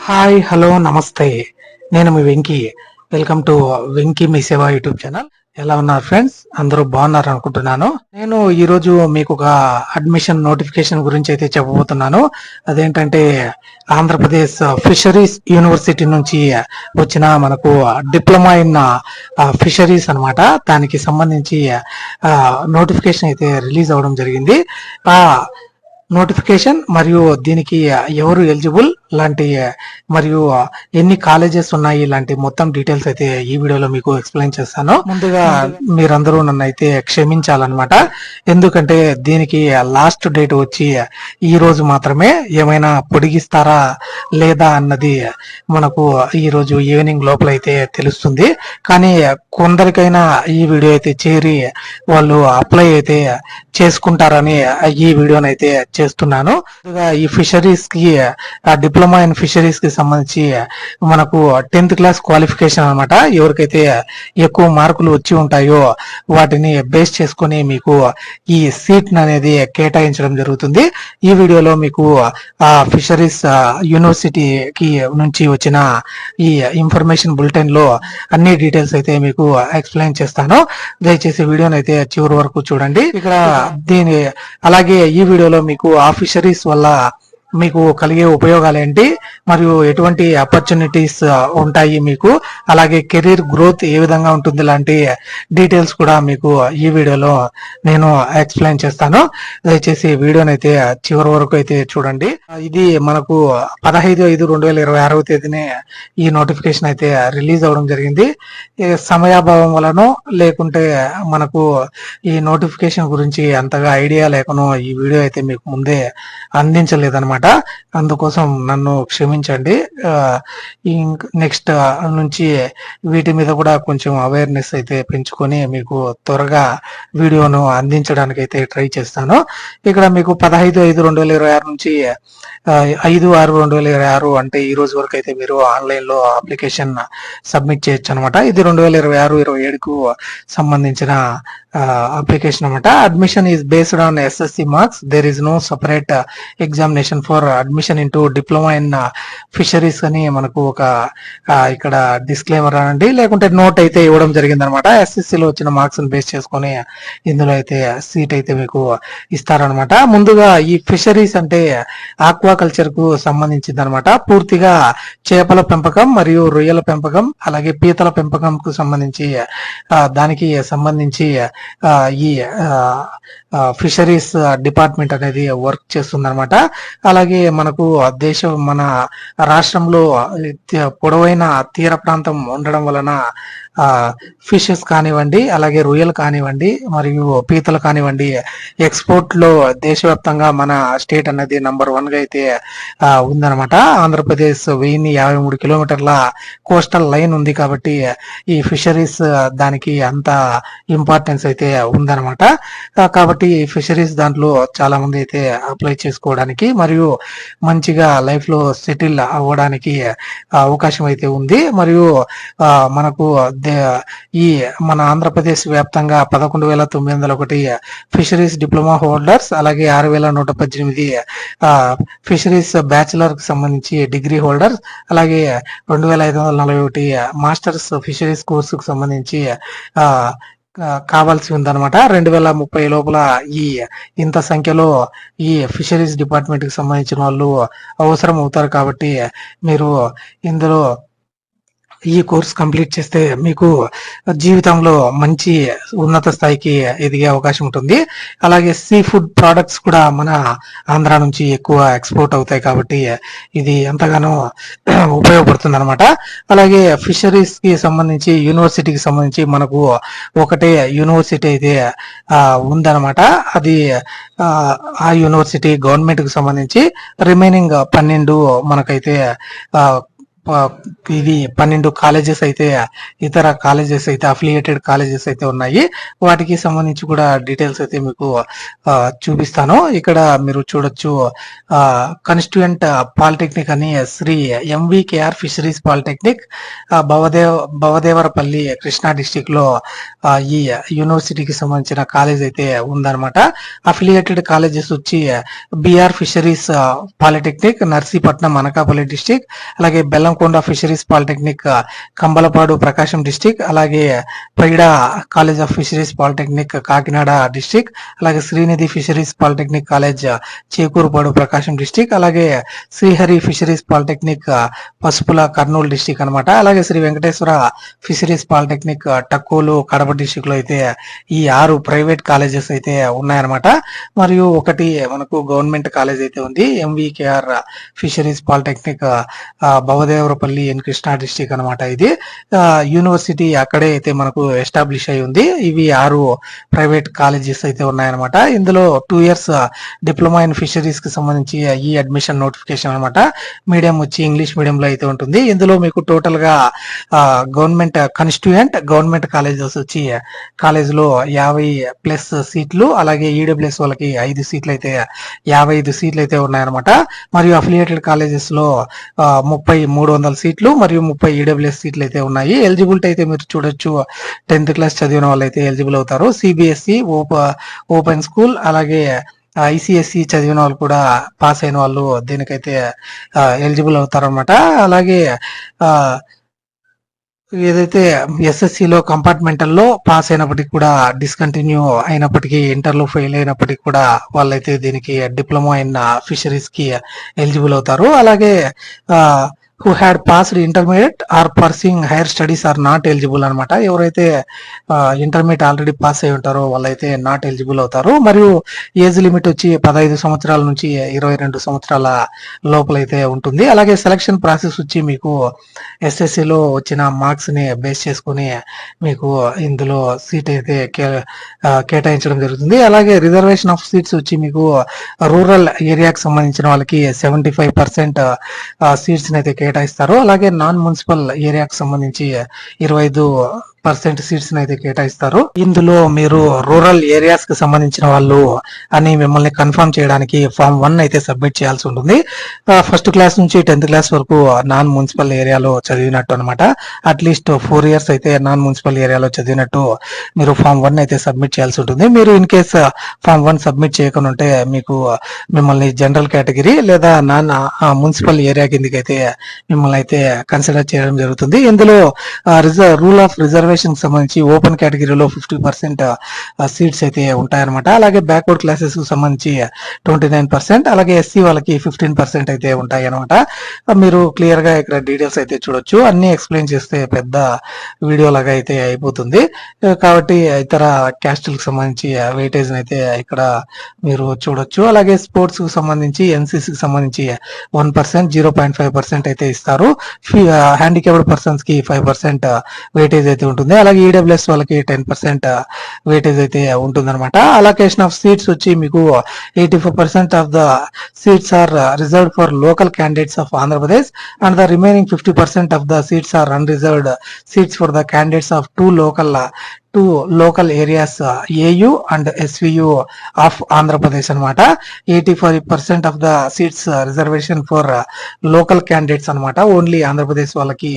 Hi hello నమస్తే. నేను మీ Venky. Welcome to Venky మీ సేవ యూట్యూబ్ ఛానల్. ఎలా ఉన్నారు ఫ్రెండ్స్? అందరూ బాగున్నారు అనుకుంటున్నాను. నేను ఈరోజు మీకు ఒక అడ్మిషన్ నోటిఫికేషన్ గురించి అయితే చెప్పబోతున్నాను. అదేంటంటే ఆంధ్రప్రదేశ్ ఫిషరీస్ యూనివర్సిటీ నుంచి వచ్చిన మనకు డిప్లొమా ఇన్ ఫిషరీస్ అన్నమాట. దానికి సంబంధించి నోటిఫికేషన్ అయితే రిలీజ్ అవ్వడం జరిగింది. ఆ నోటిఫికేషన్ మరియు దీనికి ఎవరు ఎలిజిబుల్ లాంటి మరియు ఎన్ని కాలేజెస్ ఉన్నాయి ఇలాంటి మొత్తం డీటెయిల్స్ అయితే ఈ వీడియోలో మీకు ఎక్స్ప్లెయిన్ చేస్తాను. ముందుగా మీరందరూ నన్ను అయితే క్షమించాలన్నమాట. ఎందుకంటే దీనికి లాస్ట్ డేట్ వచ్చి ఈ రోజు మాత్రమే. ఏమైనా పొడిగిస్తారా లేదా అన్నది మనకు ఈ రోజు ఈవినింగ్ లోపల అయితే తెలుస్తుంది. కానీ కొందరికైనా ఈ వీడియో అయితే చేరి వాళ్ళు అప్లై అయితే చేసుకుంటారని ఈ వీడియోని అయితే చేస్తున్నాను. ఈ ఫిషరీస్ కి డిప్లొమా ఇన్ ఫిషరీస్ కి సంబంధించి మనకు 10th క్లాస్ క్వాలిఫికేషన్ అనమాట. ఎవరికైతే ఎక్కువ మార్కులు వచ్చి ఉంటాయో వాటిని బేస్ చేసుకొని మీకు ఈ సీట్ అనేది కేటాయించడం జరుగుతుంది. ఈ వీడియోలో మీకు ఫిషరీస్ యూనివర్సిటీకి నుంచి వచ్చిన ఈ ఇన్ఫర్మేషన్ బులెటిన్ లో అన్ని డీటెయిల్స్ అయితే మీకు ఎక్స్ప్లెయిన్ చేస్తాను. దయచేసి వీడియోని అయితే చివరి వరకు చూడండి. ఇక్కడ అలాగే ఈ వీడియోలో మీకు ఆ ఫిషరీస్ వల్ల మీకు కలిగే ఉపయోగాలు ఏంటి మరియు ఎటువంటి ఆపర్చునిటీస్ ఉంటాయి మీకు, అలాగే కెరీర్ గ్రోత్ ఏ విధంగా ఉంటుంది లాంటి డీటెయిల్స్ కూడా మీకు ఈ వీడియోలో నేను ఎక్స్ప్లెయిన్ చేస్తాను. దయచేసి వీడియోని అయితే చివరి వరకు అయితే చూడండి. ఇది మనకు 15/5/2026 తేదీనే ఈ నోటిఫికేషన్ అయితే రిలీజ్ అవ్వడం జరిగింది. సమయాభావం వలన లేకుంటే మనకు ఈ నోటిఫికేషన్ గురించి అంతగా ఐడియా లేకనో ఈ వీడియో అయితే మీకు ముందే అందించలేదన్నమాట. అందుకోసం నన్ను క్షమించండి. నెక్స్ట్ నుంచి వీటి మీద కూడా కొంచెం అవేర్నెస్ అయితే పెంచుకొని మీకు త్వరగా వీడియోను అందించడానికి అయితే ట్రై చేస్తాను. ఇక్కడ మీకు 15/5/2026 నుంచి 5/6/2026 అంటే ఈ రోజు వరకు అయితే మీరు ఆన్లైన్ లో అప్లికేషన్ సబ్మిట్ చేయొచ్చు అనమాట. ఇది 2026-27కు సంబంధించిన అప్లికేషన్ అనమాట. Admission is based on SSC marks. There is no separate examination for admission into diploma in fisheries అని మనకు ఒక ఇక్కడ డిస్క్లైమర్ అనండి, లేకుంటే నోట్ అయితే ఇవ్వడం జరిగింది అనమాట. SSC లో వచ్చిన మార్క్స్ బేస్ చేసుకొని ఇందులో అయితే సీట్ అయితే మీకు ఇస్తారనమాట. ముందుగా ఈ ఫిషరీస్ అంటే ఆక్వాకల్చర్ కు సంబంధించింది అనమాట. పూర్తిగా చేపల పెంపకం మరియు రొయ్యల పెంపకం అలాగే పీతల పెంపకం కు సంబంధించి దానికి సంబంధించి ఈ ఫిషరీస్ డిపార్ట్మెంట్ అనేది వర్క్ చేస్తుంది అనమాట. అలాగే మనకు మన రాష్ట్రంలో పొడవైన తీర ప్రాంతం ఉండడం వలన ఫిషెస్ కానివ్వండి, అలాగే రొయ్యలు కానివ్వండి మరియు పీతలు కానివ్వండి, ఎక్స్పోర్ట్ లో దేశవ్యాప్తంగా మన స్టేట్ అనేది నంబర్ 1 గా అయితే ఉందన్నమాట. ఆంధ్రప్రదేశ్ 1053 కిలోమీటర్ల కోస్టల్ లైన్ ఉంది కాబట్టి ఈ ఫిషరీస్ దానికి అంత ఇంపార్టెన్స్ అయితే ఉందన్నమాట. కాబట్టి ఈ ఫిషరీస్ దాంట్లో చాలా మంది అయితే అప్లై చేసుకోవడానికి మరియు మంచిగా లైఫ్ లో సెటిల్ అవ్వడానికి అవకాశం అయితే ఉంది. మరియు మనకు ఈ మన ఆంధ్రప్రదేశ్ వ్యాప్తంగా 11,901 ఫిషరీస్ డిప్లొమా హోల్డర్స్, అలాగే 6,118 ఫిషరీస్ బ్యాచిలర్ కి సంబంధించి డిగ్రీ హోల్డర్స్, అలాగే 2,541 మాస్టర్స్ ఫిషరీస్ కోర్సుకు సంబంధించి కావాల్సి ఉందన్నమాట. 2030 లోపల ఇంత సంఖ్యలో ఈ ఫిషరీస్ డిపార్ట్మెంట్ కి సంబంధించిన వాళ్ళు అవసరం అవుతారు. కాబట్టి మీరు ఇందులో ఈ కోర్స్ కంప్లీట్ చేస్తే మీకు జీవితంలో మంచి ఉన్నత స్థాయికి ఎదిగే అవకాశం ఉంటుంది. అలాగే సీ ఫుడ్ ప్రొడక్ట్స్ కూడా మన ఆంధ్ర నుంచి ఎక్కువ ఎక్స్పోర్ట్ అవుతాయి కాబట్టి ఇది ఎంతగానో ఉపయోగపడుతుంది అనమాట. అలాగే ఫిషరీస్ కి సంబంధించి యూనివర్సిటీకి సంబంధించి మనకు ఒకటే యూనివర్సిటీ అయితే ఉందన్నమాట. అది ఆ యూనివర్సిటీ గవర్నమెంట్ కి సంబంధించి రిమైనింగ్ 12 మనకైతే ఇది 12 కాలేజెస్ అయితే, ఇతర కాలేజెస్ అయితే, అఫిలియేటెడ్ కాలేజెస్ అయితే ఉన్నాయి. వాటికి సంబంధించి కూడా డీటెయిల్స్ అయితే మీకు చూపిస్తాను. ఇక్కడ మీరు చూడొచ్చు, కాన్స్టిట్యూయెంట్ పాలిటెక్నిక్ అని Shri MVKR fisheries polytechnic Bhavadevarapalli Krishna district లో ఈ యూనివర్సిటీకి సంబంధించిన కాలేజ్ అయితే ఉందన్నమాట. అఫిలియేటెడ్ కాలేజెస్ వచ్చి BR fisheries polytechnic Narsipatnam Anakapalli district, అలాగే Bellamkonda fisheries polytechnic Kambalapadu Prakasam district, అలాగే Paida college of fisheries polytechnic Kakinada district, అలాగే Srinidhi fisheries polytechnic college Chekurupadu Prakasam district, అలాగే Srihari fisheries polytechnic Pasupula Kurnool district అనమాట. అలాగే Shri Venkateswara fisheries polytechnic Takkolu Kadapa district లో అయితే ఈ 6 ప్రైవేట్ కాలేజెస్ అయితే ఉన్నాయన్నమాట. మరియు ఒకటి మనకు గవర్నమెంట్ కాలేజ్ అయితే ఉంది, MVKR fisheries polytechnic Bhavadevarapalli in Krishna district అనమాట. ఇది యూనివర్సిటీ అక్కడే అయితే మనకు ఎస్టాబ్లిష్ అయి ఉంది. ఇవి 6 ప్రైవేట్ కాలేజెస్ అయితే ఉన్నాయన్నమాట. ఇందులో 2 years డిప్లొమా ఇన్ ఫిషరీస్ కి సంబంధించి ఈ అడ్మిషన్ నోటిఫికేషన్ అనమాట. మీడియం వచ్చి ఇంగ్లీష్ మీడియం లో అయితే ఉంటుంది. ఇందులో మీకు టోటల్ గా గవర్నమెంట్ కాన్స్టిట్యూయెంట్ గవర్నమెంట్ కాలేజెస్ వచ్చి కాలేజ్ లో 50+ సీట్లు, అలాగే ఈడబ్ల్యూఎస్ వాళ్ళకి 5 సీట్లు అయితే 55 సీట్లు అయితే ఉన్నాయన్నమాట. మరియు అఫిలియేటెడ్ కాలేజెస్ లో 300 సీట్లు మరియు 30 ఈడబ్ల్యూఎస్ సీట్లు అయితే ఉన్నాయి. ఎలిజిబిలిటీ అయితే మీరు చూడొచ్చు, 10th క్లాస్ చదివిన వాళ్ళు అయితే ఎలిజిబుల్ అవుతారు. సిబిఎస్ఈ ఓపెన్ స్కూల్, అలాగే ఐసిఎస్సి చదివిన వాళ్ళు కూడా పాస్ అయిన వాళ్ళు దీనికైతే ఎలిజిబుల్ అవుతారు అనమాట. అలాగే ఏదైతే ఎస్ఎస్సిలో కంపార్ట్మెంటల్ లో పాస్ అయినప్పటికీ కూడా, డిస్కంటిన్యూ అయినప్పటికీ, ఇంటర్ లో ఫెయిల్ అయినప్పటికీ కూడా వాళ్ళైతే దీనికి డిప్లొమా ఇన్ ఫిషరీస్ కి ఎలిజిబుల్ అవుతారు. అలాగే who had passed intermediate or pursuing higher studies are not eligible అనమాట. ఎవరైతే ఇంటర్మీడియట్ ఆల్రెడీ పాస్ అయి ఉంటారో వాళ్ళైతే నాట్ ఎలిజిబుల్ అవుతారు. మరియు ఏజ్ లిమిట్ వచ్చి 15 సంవత్సరాల నుంచి 22 సంవత్సరాల లోపలైతే ఉంటుంది. అలాగే సెలక్షన్ ప్రాసెస్ వచ్చి మీకు ఎస్ఎస్సిలో వచ్చిన మార్క్స్ ని బేస్ చేసుకుని మీకు ఇందులో సీట్ అయితే కేటాయించడం జరుగుతుంది. అలాగే రిజర్వేషన్ ఆఫ్ సీట్స్ వచ్చి మీకు రూరల్ ఏరియాకి సంబంధించిన వాళ్ళకి 75% సీట్స్ అయితే కేటాయిస్తారు. అలాగే నాన్ మున్సిపల్ ఏరియాకి సంబంధించి 25% సీట్స్ అయితే కేటాయిస్తారు. ఇందులో మీరు రూరల్ ఏరియాస్ కి సంబంధించిన వాళ్ళు అని మిమ్మల్ని కన్ఫర్మ్ చేయడానికి ఫామ్ 1 అయితే సబ్మిట్ చేయాల్సి ఉంటుంది. ఫస్ట్ క్లాస్ నుంచి 10th క్లాస్ వరకు నాన్ మున్సిపల్ ఏరియాలో చదివినట్టు అనమాట. అట్లీస్ట్ 4 years అయితే నాన్ మున్సిపల్ ఏరియాలో చదివినట్టు మీరు ఫామ్ 1 అయితే సబ్మిట్ చేయాల్సి ఉంటుంది. మీరు ఇన్ కేస్ ఫామ్ 1 సబ్మిట్ చేయకుండా ఉంటే మీకు మిమ్మల్ని జనరల్ కేటగిరీ లేదా నాన్ మున్సిపల్ ఏరియా కిందకి అయితే మిమ్మల్ని అయితే కన్సిడర్ చేయడం జరుగుతుంది. ఇందులో రూల్ ఆఫ్ రిజర్వేషన్ సంబంధించి ఓపెన్ కేటగిరీలో 50% సీట్స్ అయితే ఉంటాయన్నమాట. అలాగే బ్యాక్వర్డ్ క్లాసెస్ కు సంబంధించి 29%, అలాగే ఎస్సీ వాళ్ళకి 15% అయితే ఉంటాయి అనమాట. మీరు క్లియర్ గా ఇక్కడ డీటెయిల్స్ అయితే చూడొచ్చు. అన్ని ఎక్స్ప్లెయిన్ చేస్తే పెద్ద వీడియో లాగా అయితే అయిపోతుంది. కాబట్టి ఇతర క్యాస్టులకు సంబంధించి వెయిటేజ్ అయితే ఇక్కడ మీరు చూడొచ్చు. అలాగే స్పోర్ట్స్ కు సంబంధించి ఎన్సీసీకి సంబంధించి 1%, 0.5% అయితే ఇస్తారు. హ్యాండిక్యాప్డ్ పర్సన్స్ కి 5% వెయిటేజ్ అయితే ఉంటుంది. అలాగే ఈడబ్ల్యూఎస్ వాళ్ళకి 10% వెయిటేజ్ అయితే ఉంటుంది అనమాట. అలొకేషన్ ఆఫ్ సీట్స్ వచ్చి మీకు 84% of the seats are reserved for local candidates of Andhra Pradesh and the remaining 50% of the seats are unreserved seats for the candidates of two local areas AU and SVU of Andhra Pradesh అనమాట. 85% of the seats reservation for local candidates అనమాట. Only Andhra Pradesh వాళ్ళకి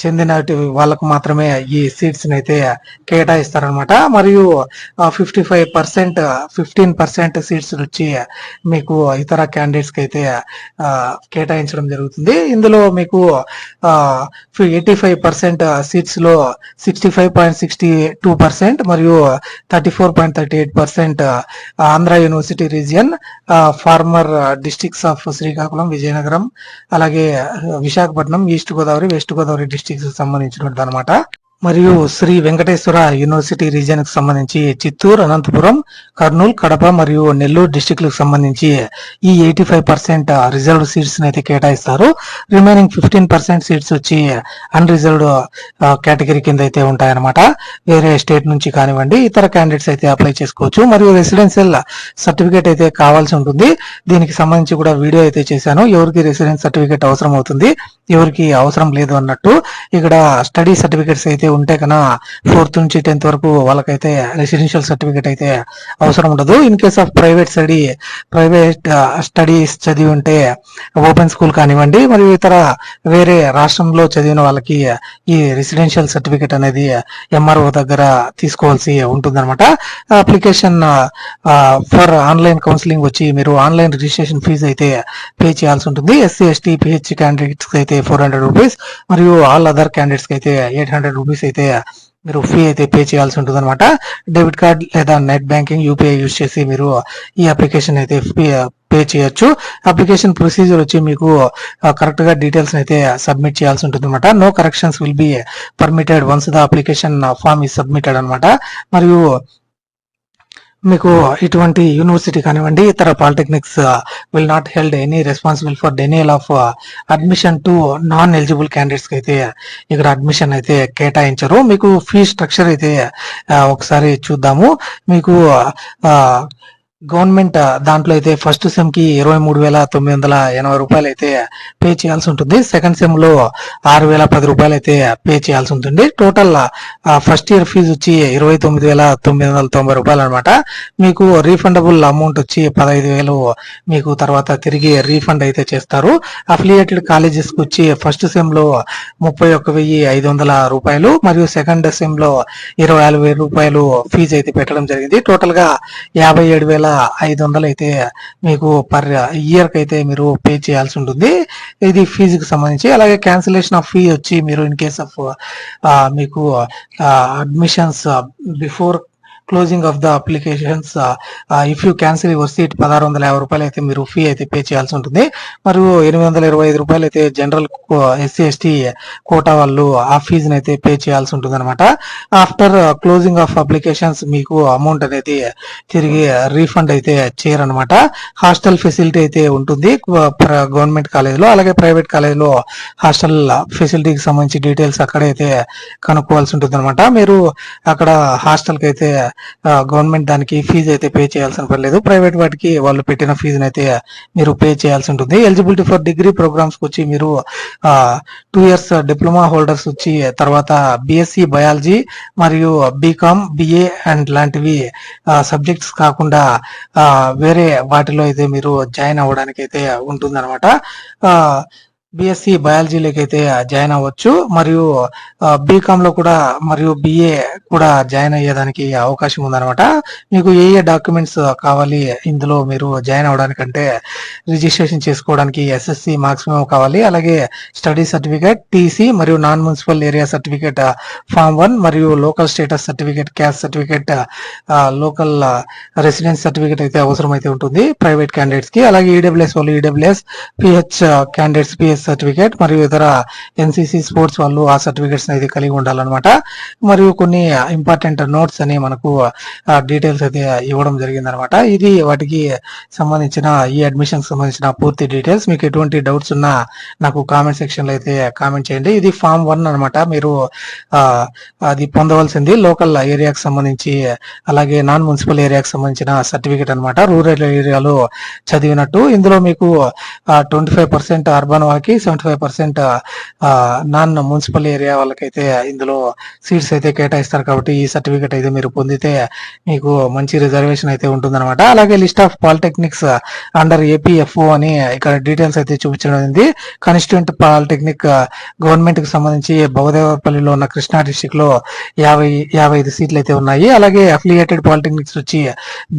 చెందిన వాళ్ళకు మాత్రమే ఈ seats అయితే కేటాయిస్తారనమాట. మరియు 15% seats వచ్చి మీకు ఇతర క్యాండిడేట్స్ కి అయితే కేటాయించడం జరుగుతుంది. ఇందులో మీకు 85% సీట్స్ లో 65.62% మరియు 34.38% Andhra university region, former districts of Srikakulam, Vizianagaram, అలాగే Visakhapatnam, East Godavari, West Godavari districts సంబంధించినటువంటి అనమాట. మరియు శ్రీ వెంకటేశ్వర యూనివర్సిటీ రీజియన్ కి సంబంధించి చిత్తూరు, అనంతపురం, కర్నూలు, కడప మరియు నెల్లూరు డిస్టిక్లకు సంబంధించి ఈ 85% రిజర్వ్డ్ సీట్స్ అయితే కేటాయిస్తారు. రిమైనింగ్ 15% సీట్స్ వచ్చి అన్రిజర్వ్డ్ కేటగిరీ కింద అయితే ఉంటాయన్నమాట. వేరే స్టేట్ నుంచి కానివ్వండి ఇతర క్యాండిడేట్స్ అయితే అప్లై చేసుకోవచ్చు. మరియు రెసిడెన్షియల్ సర్టిఫికేట్ అయితే కావాల్సి ఉంటుంది. దీనికి సంబంధించి కూడా వీడియో అయితే చేశాను. ఎవరికి రెసిడెన్స్ సర్టిఫికేట్ అవసరం అవుతుంది, ఎవరికి అవసరం లేదు అన్నట్టు. ఇక్కడ స్టడీ సర్టిఫికేట్స్ అయితే ఉంటే కన్నా 4th నుంచి 10th వరకు వాళ్ళకైతే రెసిడెన్షియల్ సర్టిఫికేట్ అయితే అవసరం ఉండదు. In case of private studies చదివి ఉంటే ఓపెన్ స్కూల్ కానివ్వండి మరియు ఇతర వేరే రాష్ట్రంలో చదివిన వాళ్ళకి ఈ రెసిడెన్షియల్ సర్టిఫికేట్ అనేది ఎంఆర్ఓ దగ్గర తీసుకోవాల్సి ఉంటుందన్నమాట. అప్లికేషన్ ఫర్ ఆన్లైన్ కౌన్సిలింగ్ వచ్చి మీరు ఆన్లైన్ రిజిస్ట్రేషన్ ఫీజు అయితే పే చేయాల్సి ఉంటుంది. ఎస్సీ, ఎస్టీ, పిహెచ్ క్యాండిడేట్స్ అయితే 400 రూపీస్ మరియు ఆల్ అదర్ క్యాండిడేట్స్ కి అయితే 800 రూపీస్ అయితే మీరు ఫీ అయితే పే చేయాల్సి ఉంటుంది అనమాట. డెబిట్ కార్డ్ లేదా నెట్ బ్యాంకింగ్ యూపీఐ యూజ్ చేసి మీరు ఈ అప్లికేషన్ అయితే పే చేయొచ్చు. అప్లికేషన్ ప్రొసీజర్ వచ్చి మీకు కరెక్ట్ గా డీటెయిల్స్ అయితే సబ్మిట్ చేయాల్సి ఉంటుంది అనమాట. No corrections will be permitted once the application form is submitted అనమాట. మరియు మీకు ఇటువంటి యూనివర్సిటీ కానివ్వండి ఇతర polytechnics will not held any responsible for denial of admission to non eligible candidates కి అయితే ఇక్కడ అడ్మిషన్ అయితే కేటాయించరు. మీకు ఫీ స్ట్రక్చర్ అయితే ఒకసారి చూద్దాము. మీకు గవర్నమెంట్ దాంట్లో అయితే ఫస్ట్ సెమ్ కి 23,980 రూపాయలు అయితే పే చేయాల్సి ఉంటుంది. సెకండ్ సెమ్ లో 6,010 రూపాయలు అయితే పే చేయాల్సి ఉంటుంది. టోటల్ ఫస్ట్ ఇయర్ ఫీజు వచ్చి 29,990 రూపాయలు అనమాట. మీకు రీఫండబుల్ అమౌంట్ వచ్చి 15,000 మీకు తర్వాత తిరిగి రీఫండ్ అయితే చేస్తారు. అఫిలియేటెడ్ కాలేజెస్ కి వచ్చి ఫస్ట్ సెమ్ లో 31,500 రూపాయలు మరియు సెకండ్ సెమ్ లో 24,000 రూపాయలు ఫీజు అయితే పెట్టడం జరిగింది. టోటల్ గా 57,500 అయితే మీకు పర్ ఇయర్ కి అయితే మీరు పే చేయాల్సి ఉంటుంది. ఇది ఫీజుకి సంబంధించి. అలాగే క్యాన్సిలేషన్ ఆఫ్ ఫీ వచ్చి మీరు ఇన్ కేస్ ఆఫ్ మీకు admissions before closing of the applications if you cancel your seat 1,650 రూపాయలు అయితే మీరు ఫీ అయితే పే చేయాల్సి ఉంటుంది. మరియు 825 రూపాయలు అయితే జనరల్ ఎస్సీ, ఎస్టీ కోటా వాళ్ళు ఆ ఫీజుని అయితే పే చేయాల్సి ఉంటుంది అనమాట. ఆఫ్టర్ క్లోజింగ్ ఆఫ్ అప్లికేషన్స్ మీకు అమౌంట్ అనేది తిరిగి రీఫండ్ అయితే చేయరనమాట. హాస్టల్ ఫెసిలిటీ అయితే ఉంటుంది గవర్నమెంట్ కాలేజీలో. అలాగే ప్రైవేట్ కాలేజీలో హాస్టల్ ఫెసిలిటీకి సంబంధించి డీటెయిల్స్ అక్కడైతే కనుక్కోవాల్సి ఉంటుంది అనమాట. మీరు అక్కడ హాస్టల్ కి అయితే గవర్నమెంట్ దానికి ఫీజు అయితే పే చేయాల్సిన పని లేదు. ప్రైవేట్ వాటికి వాళ్ళు పెట్టిన ఫీజుని అయితే మీరు పే చేయాల్సి ఉంటుంది. ఎలిజిబిలిటీ ఫర్ డిగ్రీ ప్రోగ్రామ్స్ వచ్చి మీరు 2 years డిప్లొమా హోల్డర్స్ వచ్చి తర్వాత బిఎస్సి బయాలజీ మరియు బీకామ్, బిఏ అండ్ లాంటివి సబ్జెక్ట్స్ కాకుండా వేరే వాటిలో అయితే మీరు జాయిన్ అవ్వడానికి అయితే ఉంటుంది అనమాట. బిఎస్సి బయాలజీలోకి అయితే జాయిన్ అవ్వచ్చు మరియు బీకామ్ లో కూడా మరియు బిఏ కూడా జాయిన్ అయ్యేదానికి అవకాశం ఉందన్నమాట. మీకు ఏ డాక్యుమెంట్స్ కావాలి ఇందులో మీరు జాయిన్ అవ్వడానికంటే రిజిస్ట్రేషన్ చేసుకోవడానికి ఎస్ఎస్సి మార్క్స్ కావాలి. అలాగే స్టడీ సర్టిఫికేట్, టీసీ మరియు non municipal area certificate form 1 మరియు local status certificate, caste certificate, local residence certificate అయితే అవసరం అయితే ఉంటుంది ప్రైవేట్ క్యాండిడేట్స్ కి. అలాగే ఈడబ్ల్యూఎస్ వాళ్ళు EWS, pH candidates pH certificate మరియు ఇతర ఎన్సిసి స్పోర్ట్స్ వాళ్ళు ఆ సర్టిఫికేట్స్ అయితే కలిగి ఉండాలన్నమాట. మరియు కొన్ని ఇంపార్టెంట్ నోట్స్ అని మనకు డీటెయిల్స్ అయితే ఇవ్వడం జరిగింది అనమాట. ఇది వాటికి సంబంధించిన ఈ అడ్మిషన్ సంబంధించిన పూర్తి డీటెయిల్స్. మీకు ఎటువంటి డౌట్స్ ఉన్నా నాకు కామెంట్ సెక్షన్ లో అయితే కామెంట్ చేయండి. ఇది ఫామ్ 1 అనమాట. మీరు అది పొందవలసింది లోకల్ ఏరియాకి సంబంధించి అలాగే నాన్ మున్సిపల్ ఏరియాకి సంబంధించిన సర్టిఫికేట్ అనమాట. రూరల్ ఏరియాలో చదివినట్టు. ఇందులో మీకు 25% అర్బన్ వాళ్ళకి, 75% నాన్ మున్సిపల్ ఏరియా వాళ్ళకైతే ఇందులో సీట్స్ అయితే కేటాయిస్తారు. కాబట్టి ఈ సర్టిఫికేట్ అయితే మీరు పొందితే మీకు మంచి రిజర్వేషన్ అయితే ఉంటుందన్నమాట. అలాగే లిస్ట్ ఆఫ్ పాలిటెక్నిక్స్ అండర్ ఏపీఎఫ్ఓ అని ఇక్కడ డీటెయిల్స్ అయితే చూపించడం అయింది. కాన్స్టిట్యూంట్ పాలిటెక్నిక్ గవర్నమెంట్ కి సంబంధించి బౌదేవపల్లిలో ఉన్న కృష్ణా డిస్టిక్ లో 55 సీట్లు అయితే ఉన్నాయి. అలాగే అఫిలియేటెడ్ పాలిటెక్నిక్స్ వచ్చి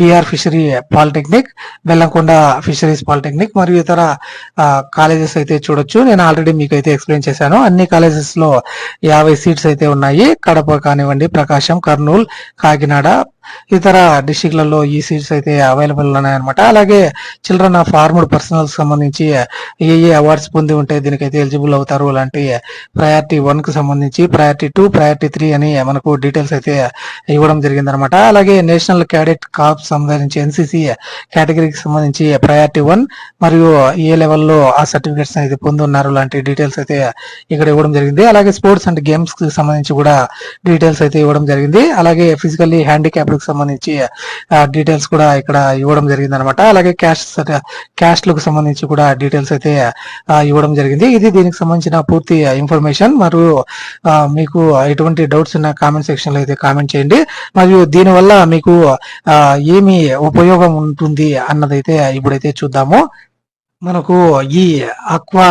BR fishery polytechnic, Bellamkonda fisheries polytechnic మరియు ఇతర కాలేజెస్ అయితే చూడొచ్చు. చూడొచ్చు. నేను ఆల్రెడీ మీకు అయితే ఎక్స్ప్లెయిన్ చేశాను. అన్ని కాలేజెస్ లో 50 సీట్స్ అయితే ఉన్నాయి. కడప కానివ్వండి, ప్రకాశం, కర్నూలు, కాకినాడ, ఇతర డిస్టిక్లలో ఈ సీట్స్ అయితే అవైలబుల్ ఉన్నాయన్నమాట. అలాగే చిల్డ్రన్ ఆఫ్ ఆర్మ్డ్ పర్సనల్స్ సంబంధించి ఏ అవార్డ్స్ పొంది ఉంటే దీనికైతే ఎలిజిబుల్ అవుతారు, అలాంటి ప్రయారిటీ 1 కు సంబంధించి, ప్రయారిటీ 2, ప్రయారిటీ 3 అని మనకు డీటెయిల్స్ అయితే ఇవ్వడం జరిగింది అనమాట. అలాగే నేషనల్ క్యాడెట్ కార్ప్స్ సంబంధించి ఎన్సిసి కేటగిరీకి సంబంధించి ప్రయారిటీ 1 మరియు ఏ లెవెల్లో ఆ సర్టిఫికేట్స్ అయితే పొంది ఉన్నారు లాంటి డీటెయిల్స్ అయితే ఇక్కడ ఇవ్వడం జరిగింది. అలాగే స్పోర్ట్స్ అండ్ గేమ్స్ కి సంబంధించి కూడా డీటెయిల్స్ అయితే ఇవ్వడం జరిగింది. అలాగే ఫిజికల్లీ హ్యాండిక్యాప్డ్ కి సంబంధించి డీటెయిల్స్ కూడా ఇక్కడ ఇవ్వడం జరిగింది అనమాట. అలాగే క్యాస్ట్లకు సంబంధించి కూడా డీటెయిల్స్ అయితే ఇవ్వడం జరిగింది. ఇది దీనికి సంబంధించిన పూర్తి ఇన్ఫర్మేషన్. మరియు మీకు ఎటువంటి డౌట్స్ ఉన్న కామెంట్ సెక్షన్ లో అయితే కామెంట్ చేయండి. మరియు దీనివల్ల మీకు ఏమి ఉపయోగం ఉంటుంది అన్నదైతే ఇప్పుడైతే చూద్దాము. మనకు ఈ ఆక్వా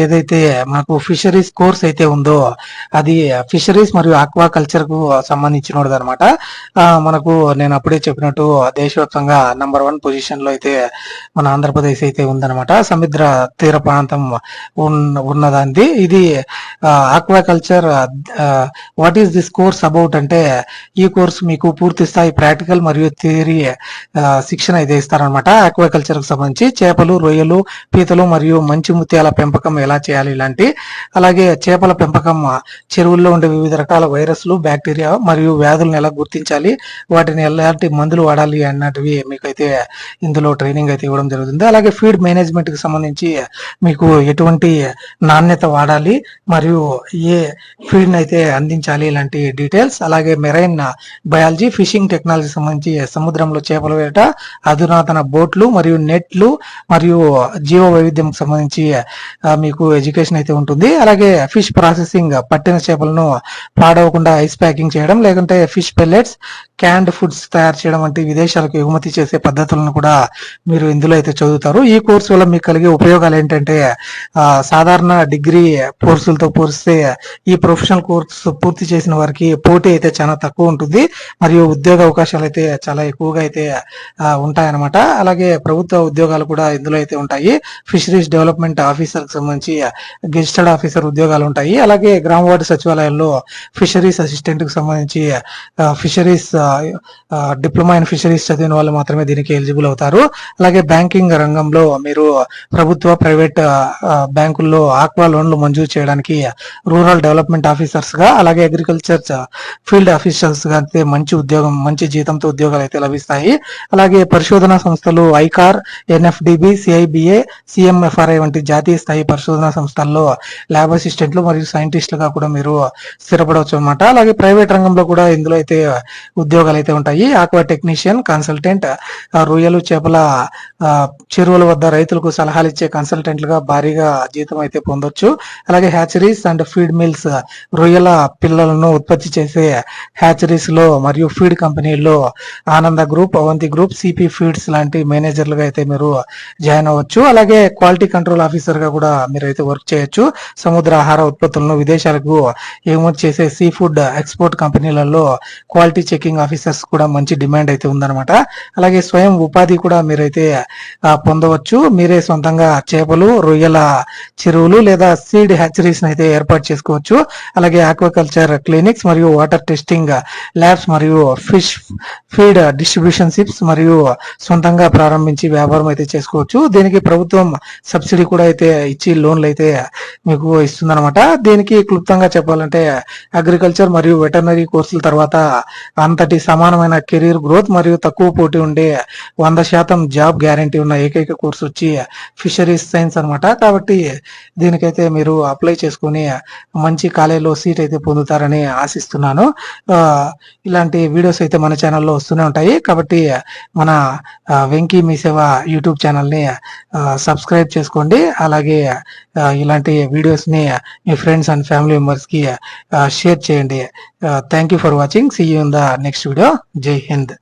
ఏదైతే మనకు ఫిషరీస్ కోర్స్ అయితే ఉందో అది ఫిషరీస్ మరియు ఆక్వా కల్చర్ కు సంబంధించినది అనమాట. మనకు నేను అప్పుడే చెప్పినట్టు దేశవ్యాప్తంగా #1 పొజిషన్ లో అయితే మన ఆంధ్రప్రదేశ్ అయితే ఉందన్నమాట. సముద్ర తీర ప్రాంతం ఉన్నదాంది ఇది aqua culture. What is this course about అంటే, ఈ కోర్స్ మీకు పూర్తి స్థాయి ప్రాక్టికల్ మరియు థియరీ శిక్షణ అయితే ఇస్తారనమాట. ఆక్వా కల్చర్ కు సంబంధించి చేపలు, రొయ్యలు, పీతలు మరియు మంచి ముత్యాల పెంపకం ఎలా చేయాలి ఇలాంటి, అలాగే చేపల పెంపకం, చెరువుల్లో ఉండే వివిధ రకాల వైరస్లు, బ్యాక్టీరియా మరియు వ్యాధులను ఎలా గుర్తించాలి, వాటిని ఎలాంటి మందులు వాడాలి అన్నటివి మీకైతే ఇందులో ట్రైనింగ్ అయితే ఇవ్వడం జరుగుతుంది. అలాగే ఫీడ్ మేనేజ్మెంట్ కి సంబంధించి మీకు ఎటువంటి నాణ్యత వాడాలి మరియు ఏ ఫీడ్ అయితే అందించాలి ఇలాంటి డీటెయిల్స్. అలాగే మెరైన్ బయాలజీ, ఫిషింగ్ టెక్నాలజీ సంబంధించి సముద్రంలో చేపల వేట, అధునాతన బోట్లు మరియు నెట్లు మరియు జీవ వైవిధ్యం సంబంధించి మీకు ఎడ్యుకేషన్ అయితే ఉంటుంది. అలాగే ఫిష్ ప్రాసెసింగ్, పట్టిన చేపలను పాడవకుండా ఐస్ ప్యాకింగ్ చేయడం, లేకుంటే ఫిష్ పెల్లెట్స్, క్యాండ్ ఫుడ్స్ తయారు చేయడం వంటి విదేశాలకు ఎగుమతి చేసే పద్ధతులను కూడా మీరు ఇందులో అయితే చదువుతారు. ఈ కోర్సు వల్ల మీకు కలిగే ఉపయోగాలు ఏంటంటే, సాధారణ డిగ్రీ కోర్సులతో పోలిస్తే ఈ ప్రొఫెషనల్ కోర్సు పూర్తి చేసిన వారికి పోటీ అయితే చాలా తక్కువ ఉంటుంది మరియు ఉద్యోగ అవకాశాలు అయితే చాలా ఎక్కువగా అయితే ఉంటాయన్నమాట. అలాగే ప్రభుత్వ ఉద్యోగాలు కూడా ఇందులో అయితే ఉంటాయి. ఫిషరీస్ డెవలప్మెంట్ ఆఫీసర్ కి సంబంధించి గెజిటెడ్ ఆఫీసర్ ఉద్యోగాలు ఉంటాయి. అలాగే గ్రామ వార్డు సచివాలయాల్లో ఫిషరీస్ అసిస్టెంట్ కి సంబంధించి ఫిషరీస్ డిప్లొమా ఇన్ ఫిషరీస్ చదివిన వాళ్ళు మాత్రమే దీనికి ఎలిజిబుల్ అవుతారు. అలాగే బ్యాంకింగ్ రంగంలో మీరు ప్రభుత్వ, ప్రైవేట్ బ్యాంకుల్లో ఆక్వా లోన్లు మంజూరు చేయడానికి రూరల్ డెవలప్మెంట్ ఆఫీసర్స్ గా, అలాగే అగ్రికల్చర్ ఫీల్డ్ ఆఫీసర్స్ గా అయితే మంచి ఉద్యోగం, మంచి జీతంతో ఉద్యోగాలు అయితే లభిస్తాయి. అలాగే పరిశోధనా సంస్థలు ఐకార్, ఎన్ఎఫ్డిబి, సిఐబిఏ, సిఎంఎఫ్ఆర్ఐ వంటి జాతీయ స్థాయి పరిశోధనా సంస్థల్లో ల్యాబ్ అసిస్టెంట్లు మరియు సైంటిస్టులుగా కూడా మీరు స్థిరపడవచ్చు అనమాట. అలాగే ప్రైవేట్ రంగంలో కూడా ఇందులో అయితే ఉద్యోగాలు అయితే ఉంటాయి. ఆక్వా టెక్నీషియన్, కన్సల్టెంట్, రొయ్యలు, చేపల చెరువుల వద్ద రైతులకు సలహాలు ఇచ్చే కన్సల్టెంట్లుగా భారీగా జీతం అయితే పొందొచ్చు. అలాగే హ్యాచరీస్ అండ్ ఫీడ్ మిల్స్, రొయ్యల పిల్లలను ఉత్పత్తి చేసే హ్యాచరీస్ లో మరియు ఫీడ్ కంపెనీల్లో Ananda group, Avanti group, CP feeds లాంటి మేనేజర్లుగా అయితే మీరు జాయిన్ అవ్వచ్చు. అలాగే క్వాలిటీ కంట్రోల్ ఆఫీసర్ గా కూడా మీరు అయితే వర్క్ చేయొచ్చు. సముద్ర ఆహార ఉత్పత్తులను విదేశాలకు ఎగుమతి చేసే సీ ఫుడ్ ఎక్స్పోర్ట్ కంపెనీలలో క్వాలిటీ చెకింగ్ ఆఫీసర్స్ కూడా మంచి డిమాండ్ అయితే ఉందన్నమాట. అలాగే స్వయం ఉపాధి కూడా మీరైతే పొందవచ్చు. మీరే సొంతంగా చేపలు, రొయ్యల చెరువులు లేదా సీడ్ హ్యాచరీస్ అయితే ఏర్పాటు చేసుకోవచ్చు. అలాగే ఆక్వాకల్చర్ క్లినిక్స్ మరియు వాటర్ టెస్టింగ్ ల్యాబ్స్ మరియు ఫిష్ ఫీడ్ డిస్ట్రిబ్యూషన్ షిప్స్ మరియు సొంతంగా ప్రారంభించి వ్యాపారం అయితే చేసుకోవచ్చు. దీనికి ప్రభుత్వం సబ్సిడీ కూడా అయితే ఇచ్చి లోన్లు అయితే మీకు ఇస్తుందన్నమాట. దీనికి క్లుప్తంగా చెప్పాలంటే, అగ్రికల్చర్ మరియు వెటర్నరీ కోర్సుల తర్వాత అంతటి సమానమైన కెరీర్ గ్రోత్ మరియు తక్కువ పోటీ ఉండే 100% జాబ్ గ్యారంటీ ఉన్న ఏకైక కోర్సు వచ్చి ఫిషరీస్ సైన్స్ అనమాట. కాబట్టి దీనికైతే మీరు అప్లై చేసుకుని మంచి కాలేజీలో సీట్ అయితే పొందుతారని ఆశిస్తున్నాను. ఇలాంటి వీడియోస్ అయితే మన ఛానల్లో వస్తూనే ఉంటాయి. కాబట్టి మన వెంకీ మీ సేవ యూట్యూబ్ ఛానల్ని సబ్స్క్రైబ్ చేసుకోండి. అలాగే ఇలాంటి వీడియోస్ని మీ ఫ్రెండ్స్ అండ్ ఫ్యామిలీ మెంబర్స్కి షేర్ చేయండి. Thank you for watching. See you in the next video. Jai Hind.